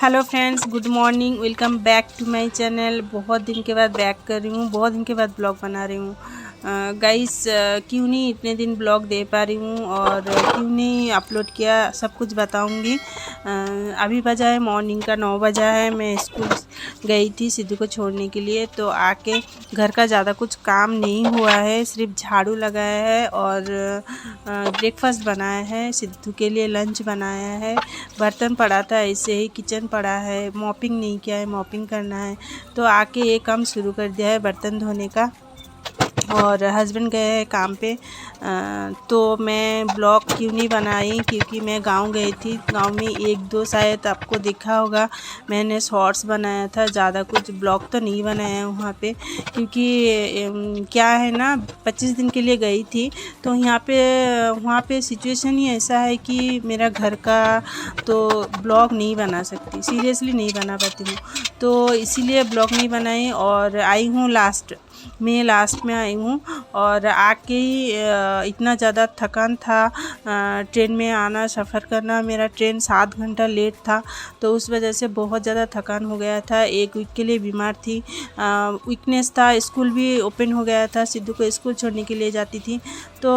Hello friends, good morning. Welcome back to my channel. बहुत दिन के बाद बैक कर रही हूँ, बहुत दिन के बाद ब्लॉग बना रही हूँ। गाइस, क्यों नहीं इतने दिन ब्लॉग दे पा रही हूँ और क्यों नहीं अपलोड किया, सब कुछ बताऊँगी। अभी बजा है मॉर्निंग का 9 बजा है। मैं स्कूल गई थी सिद्धू को छोड़ने के लिए, तो आके घर का ज़्यादा कुछ काम नहीं हुआ है, सिर्फ झाड़ू लगाया है और ब्रेकफास्ट बनाया है, सिद्धू के लिए लंच बनाया है। बर्तन पड़ा था ऐसे ही, किचन पड़ा है, मॉपिंग नहीं किया है, मॉपिंग करना है। तो आके ये काम शुरू कर दिया है बर्तन धोने का। और हस्बैंड गए हैं काम पे। तो मैं ब्लॉग क्यों नहीं बनाई, क्योंकि मैं गांव गई थी। गांव में एक दो शायद आपको दिखा होगा, मैंने शॉर्ट्स बनाया था, ज़्यादा कुछ ब्लॉग तो नहीं बनाया वहाँ पे। क्योंकि क्या है ना, 25 दिन के लिए गई थी, तो वहाँ पे सिचुएशन ही ऐसा है कि मेरा घर का तो ब्लॉग नहीं बना सकती, सीरियसली नहीं बना पाती हूँ। तो इसीलिए ब्लॉग नहीं बनाई और आई हूँ लास्ट में आई हूँ। और आके ही इतना ज़्यादा थकान था, ट्रेन में आना, सफ़र करना। मेरा ट्रेन 7 घंटा लेट था, तो उस वजह से बहुत ज़्यादा थकान हो गया था। एक वीक के लिए बीमार थी, वीकनेस था। स्कूल भी ओपन हो गया था, सिद्धू को स्कूल छोड़ने के लिए जाती थी, तो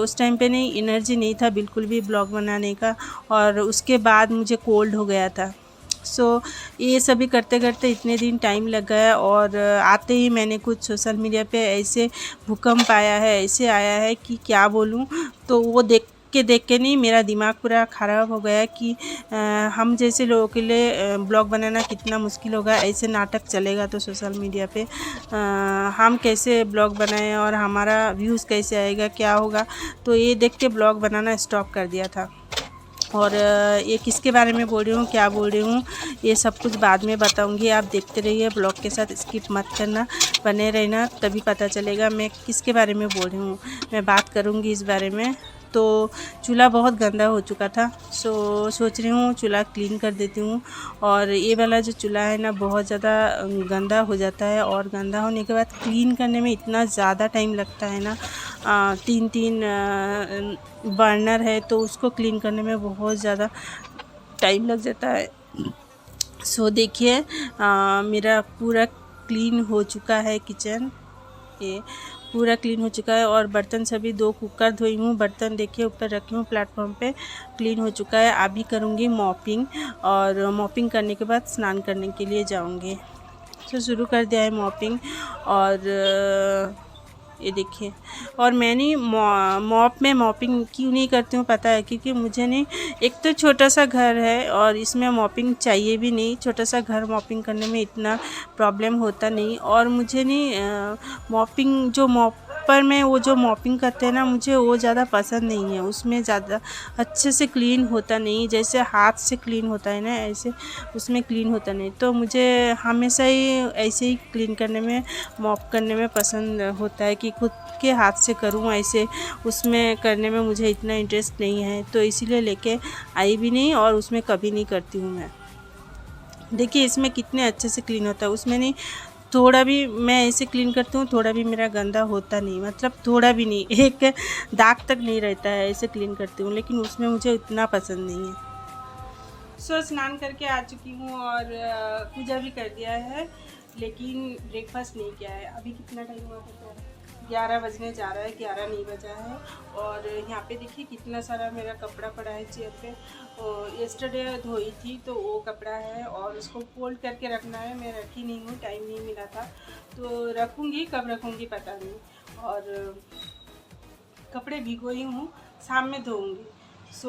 उस टाइम पे नहीं, एनर्जी नहीं था बिल्कुल भी ब्लॉग बनाने का। और उसके बाद मुझे कोल्ड हो गया था। ये सभी करते करते इतने दिन टाइम लग गया। और आते ही मैंने कुछ सोशल मीडिया पे ऐसे भूकंप आया है, ऐसे आया है कि क्या बोलूँ। तो वो देख के नहीं, मेरा दिमाग पूरा ख़राब हो गया कि हम जैसे लोगों के लिए ब्लॉग बनाना कितना मुश्किल होगा। ऐसे नाटक चलेगा तो सोशल मीडिया पे हम कैसे ब्लॉग बनाएं और हमारा व्यूज़ कैसे आएगा, क्या होगा। तो ये देख के ब्लॉग बनाना स्टॉप कर दिया था। और ये किसके बारे में बोल रही हूँ, क्या बोल रही हूँ, ये सब कुछ बाद में बताऊँगी। आप देखते रहिए ब्लॉग के साथ, स्किप मत करना, बने रहना, तभी पता चलेगा मैं किसके बारे में बोल रही हूँ। मैं बात करूँगी इस बारे में। तो चूल्हा बहुत गंदा हो चुका था, सोच रही हूँ चूल्हा क्लीन कर देती हूँ। और ये वाला जो चूल्हा है ना, बहुत ज़्यादा गंदा हो जाता है, और गंदा होने के बाद क्लीन करने में इतना ज़्यादा टाइम लगता है ना। 3 बर्नर है, तो उसको क्लीन करने में बहुत ज़्यादा टाइम लग जाता है। देखिए, मेरा पूरा क्लीन हो चुका है किचन, ये पूरा क्लीन हो चुका है। और बर्तन सभी 2 कुकर धोई हूँ, बर्तन देखिए ऊपर रखी हूँ प्लेटफॉर्म पे, क्लीन हो चुका है। अभी करूँगी मॉपिंग, और मॉपिंग करने के बाद स्नान करने के लिए जाऊँगी। शुरू कर दिया है मॉपिंग। और ये देखिए, और मैंने मॉपिंग क्यों नहीं करती हूँ पता है, क्योंकि मुझे नहीं, एक तो छोटा सा घर है और इसमें मॉपिंग चाहिए भी नहीं। छोटा सा घर मॉपिंग करने में इतना प्रॉब्लम होता नहीं। और मुझे नहीं मॉपिंग, जो मॉपर में वो जो मॉपिंग करते हैं ना, मुझे वो ज़्यादा पसंद नहीं है। उसमें ज़्यादा अच्छे से क्लीन होता नहीं, जैसे हाथ से क्लीन होता है ना, ऐसे उसमें क्लीन होता नहीं। तो मुझे हमेशा ही ऐसे ही क्लीन करने में, मॉप करने में पसंद होता है कि खुद के हाथ से करूं। ऐसे उसमें करने में मुझे इतना इंटरेस्ट नहीं है, तो इसीलिए लेके आई भी नहीं और उसमें कभी नहीं करती हूँ मैं। देखिए इसमें कितने अच्छे से क्लीन होता है, उसमें नहीं थोड़ा भी, मैं ऐसे क्लीन करती हूँ थोड़ा भी मेरा गंदा होता नहीं, मतलब थोड़ा भी नहीं, एक दाग तक नहीं रहता है, ऐसे क्लीन करती हूँ। लेकिन उसमें मुझे इतना पसंद नहीं है। स्नान करके आ चुकी हूँ और पूजा भी कर दिया है, लेकिन ब्रेकफास्ट नहीं किया है। अभी कितना टाइम हुआ पता है, 11 बजने जा रहा है, 11 नहीं बजा है। और यहाँ पे देखिए कितना सारा मेरा कपड़ा पड़ा है चेयर पे। येस्टरडे धोई थी तो वो कपड़ा है, और उसको फोल्ड करके रखना है। मैं रखी नहीं हूँ, टाइम नहीं मिला था, तो रखूँगी, कब रखूँगी पता नहीं। और कपड़े भिगोई हूँ, शाम में धोऊँगी।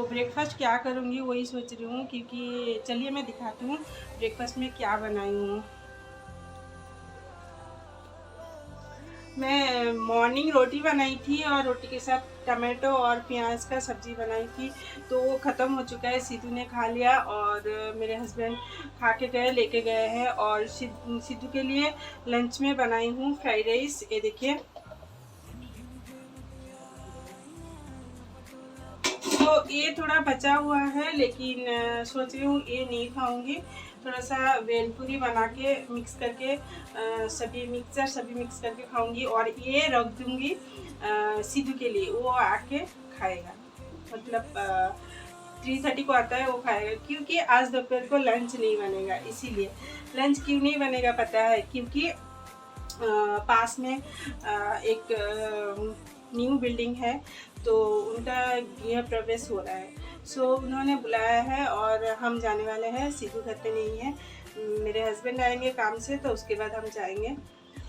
ब्रेकफास्ट क्या करूँगी वही सोच रही हूँ, क्योंकि चलिए मैं दिखाती हूँ ब्रेकफास्ट में क्या बनाई हूँ। मैं मॉर्निंग रोटी बनाई थी, और रोटी के साथ टमाटो और प्याज का सब्ज़ी बनाई थी, तो वो ख़त्म हो चुका है। सिद्धू ने खा लिया, और मेरे हस्बैंड खा के गए, लेके गए हैं। और सिद्धू के लिए लंच में बनाई हूँ फ्राइड राइस, ये देखिए। तो ये थोड़ा बचा हुआ है, लेकिन सोच रही हूँ ये नहीं खाऊंगी। थोड़ा सा भेलपूरी बना के मिक्स करके सभी मिक्स करके खाऊंगी, और ये रख दूंगी सिद्धू के लिए, वो आके खाएगा। मतलब 3:30 को आता है वो खाएगा, क्योंकि आज दोपहर को लंच नहीं बनेगा। इसीलिए लंच क्यों नहीं बनेगा पता है, क्योंकि पास में एक न्यू बिल्डिंग है, तो उनका गृह प्रवेश हो रहा है। सो उन्होंने बुलाया है और हम जाने वाले हैं। सीधू घर पे नहीं है, मेरे हस्बैंड आएंगे काम से, तो उसके बाद हम जाएंगे।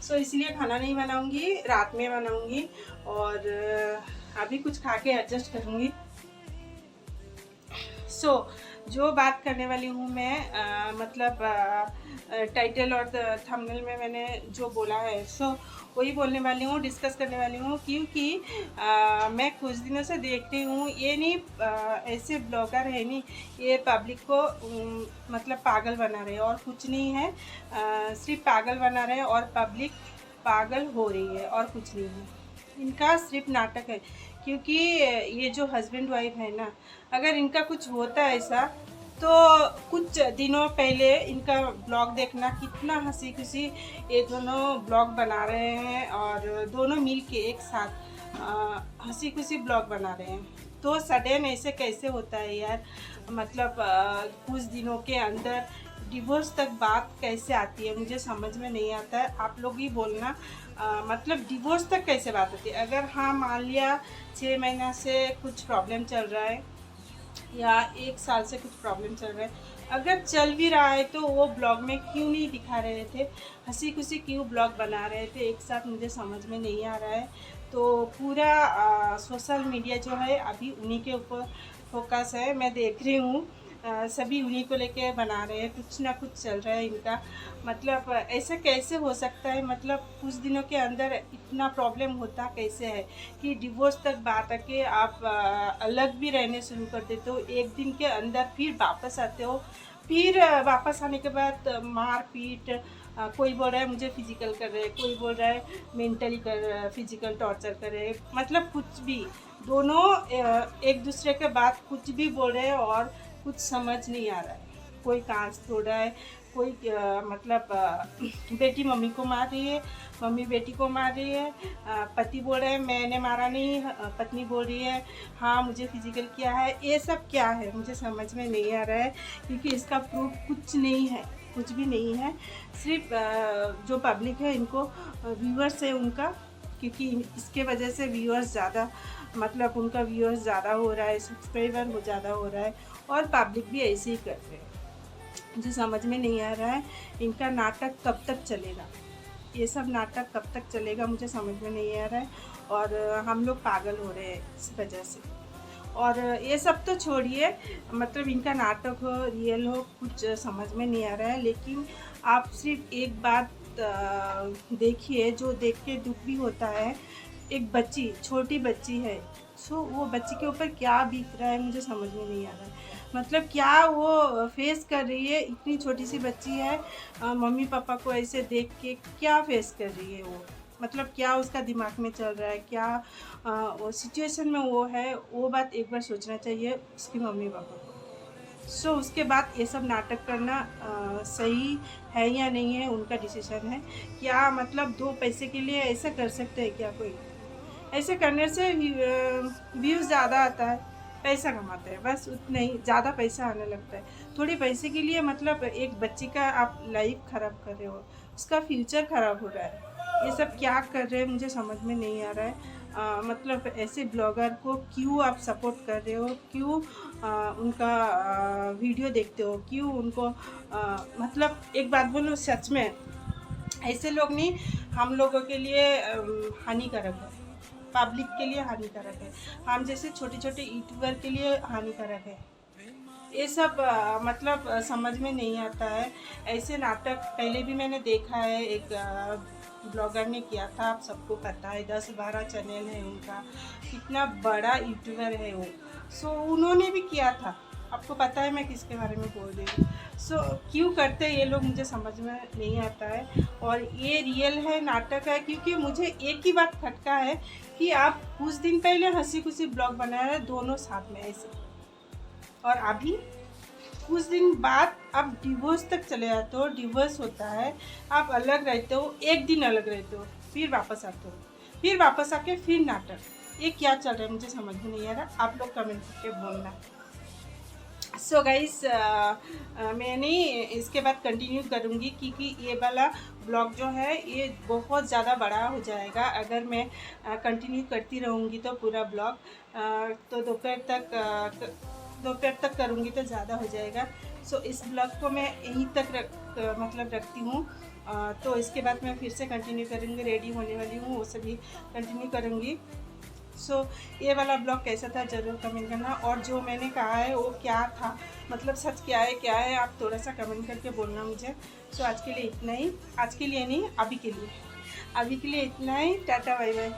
सो इसलिए खाना नहीं बनाऊंगी, रात में बनाऊंगी और अभी कुछ खा के एडजस्ट करूँगी। सो जो बात करने वाली हूँ मैं मतलब टाइटल और थंबनेल में मैंने जो बोला है, सो वही बोलने वाली हूँ, डिस्कस करने वाली हूँ। क्योंकि मैं कुछ दिनों से देख रही हूँ, ये नहीं ऐसे ब्लॉगर है नहीं, ये पब्लिक को मतलब पागल बना रहे हैं और कुछ नहीं है। सिर्फ पागल बना रहे हैं और पब्लिक पागल हो रही है और कुछ नहीं है। इनका सिर्फ नाटक है। क्योंकि ये जो हस्बैंड वाइफ है ना, अगर इनका कुछ होता है ऐसा, तो कुछ दिनों पहले इनका ब्लॉग देखना, कितना हंसी खुशी ये दोनों ब्लॉग बना रहे हैं और दोनों मिल के एक साथ हंसी खुशी ब्लॉग बना रहे हैं। तो सडन ऐसे कैसे होता है यार, मतलब कुछ दिनों के अंदर डिवोर्स तक बात कैसे आती है, मुझे समझ में नहीं आता है। आप लोग ही बोलना, मतलब डिवोर्स तक कैसे बात होती है। अगर हाँ मान लिया 6 महीना से कुछ प्रॉब्लम चल रहा है या 1 साल से कुछ प्रॉब्लम चल रहा है, अगर चल भी रहा है तो वो ब्लॉग में क्यों नहीं दिखा रहे थे, हंसी खुशी क्यों ब्लॉग बना रहे थे एक साथ, मुझे समझ में नहीं आ रहा है। तो पूरा सोशल मीडिया जो है अभी उन्हीं के ऊपर फोकस है। मैं देख रही हूँ सभी उन्हीं को लेके बना रहे हैं, कुछ ना कुछ चल रहा है इनका। मतलब ऐसा कैसे हो सकता है, मतलब कुछ दिनों के अंदर इतना प्रॉब्लम होता कैसे है कि डिवोर्स तक बात आके आप अलग भी रहने शुरू कर देते हो, एक दिन के अंदर फिर वापस आते हो। फिर वापस आने के बाद मार पीट, कोई बोल रहा है मुझे फिजिकल कर रहे हैं, कोई बोल रहा है मेंटली कर फिजिकल टॉर्चर कर रहे हैं, मतलब कुछ भी। दोनों एक दूसरे के बात कुछ भी बोल रहे हैं और कुछ समझ नहीं आ रहा है। कोई कांच तोड़ रहा है, कोई मतलब बेटी मम्मी को मार रही है, मम्मी बेटी को मार रही है, पति बोल रहे हैं मैंने मारा नहीं, पत्नी बोल रही है हाँ मुझे फिजिकल किया है। ये सब क्या है मुझे समझ में नहीं आ रहा है, क्योंकि इसका प्रूफ कुछ नहीं है, कुछ भी नहीं है। सिर्फ जो पब्लिक है, इनको व्यूअर्स है उनका, क्योंकि इसके वजह से व्यूअर्स ज़्यादा, मतलब उनका व्यूअर्स ज़्यादा हो रहा है, सब्सक्राइबर वो ज़्यादा हो रहा है और पब्लिक भी ऐसे ही कर रहे हैं। मुझे समझ में नहीं आ रहा है इनका नाटक कब तक चलेगा, ये सब नाटक कब तक चलेगा मुझे समझ में नहीं आ रहा है। और हम लोग पागल हो रहे हैं इस वजह से। और ये सब तो छोड़िए, मतलब इनका नाटक हो रियल हो कुछ समझ में नहीं आ रहा है। लेकिन आप सिर्फ एक बात देखिए, जो देख के दुख भी होता है। एक बच्ची, छोटी बच्ची है, सो वो बच्ची के ऊपर क्या बीत रहा है मुझे समझ में नहीं आ रहा है। मतलब क्या वो फेस कर रही है, इतनी छोटी सी बच्ची है, मम्मी पापा को ऐसे देख के क्या फेस कर रही है वो, मतलब क्या उसका दिमाग में चल रहा है, क्या वो सिचुएशन में वो है, वो बात एक बार सोचना चाहिए उसकी मम्मी पापा को। सो उसके बाद ये सब नाटक करना सही है या नहीं है उनका डिसीजन है। क्या मतलब 2 पैसे के लिए ऐसा कर सकते हैं क्या कोई? ऐसे करने से व्यूज़ ज़्यादा आता है, पैसा कमाते हैं, बस उतना ही, ज़्यादा पैसा आने लगता है। थोड़ी पैसे के लिए मतलब एक बच्ची का आप लाइफ ख़राब कर रहे हो, उसका फ्यूचर ख़राब हो रहा है। ये सब क्या कर रहे हैं मुझे समझ में नहीं आ रहा है। मतलब ऐसे ब्लॉगर को क्यों आप सपोर्ट कर रहे हो, क्यों उनका वीडियो देखते हो, क्यों उनको मतलब एक बात बोलो सच में, ऐसे लोग नहीं हम लोगों के लिए हानिकारक है, पब्लिक के लिए हानिकारक है, हम जैसे छोटे छोटे यूट्यूबर के लिए हानिकारक है। ये सब मतलब समझ में नहीं आता है। ऐसे नाटक पहले भी मैंने देखा है, एक ब्लॉगर ने किया था, आप सबको पता है, 10-12 चैनल है उनका, कितना बड़ा यूट्यूबर है वो। सो उन्होंने भी किया था, आपको पता है मैं किसके बारे में बोल रही हूँ। सो क्यों करते ये लोग मुझे समझ में नहीं आता है। और ये रियल है नाटक है, क्योंकि मुझे एक ही बात खटका है कि आप कुछ दिन पहले हंसी खुशी ब्लॉग बना रहे दोनों साथ में ऐसे, और अभी कुछ दिन बाद आप डिवोर्स तक चले जाते हो, डिवोर्स होता है, आप अलग रहते हो, एक दिन अलग रहते हो, फिर वापस आते हो, फिर वापस आके फिर नाटक। ये क्या चल रहा है मुझे समझ में नहीं आ रहा, आप लोग कमेंट करके बोलना। सो गाइस मैंने इसके बाद कंटिन्यू करूँगी, क्योंकि ये वाला ब्लॉग जो है ये बहुत ज़्यादा बड़ा हो जाएगा अगर मैं कंटिन्यू करती रहूँगी तो पूरा ब्लॉग तो दोपहर तक करूँगी तो ज़्यादा हो जाएगा। सो इस ब्लॉग को मैं यहीं तक मतलब रखती हूँ। तो इसके बाद मैं फिर से कंटिन्यू करूँगी, रेडी होने वाली हूँ, वो सभी कंटिन्यू करूँगी। सो ये वाला ब्लॉग कैसा था ज़रूर कमेंट करना, और जो मैंने कहा है वो क्या था, मतलब सच क्या है आप थोड़ा सा कमेंट करके बोलना मुझे। सो आज के लिए इतना ही, आज के लिए नहीं, अभी के लिए इतना ही। Tata bye bye.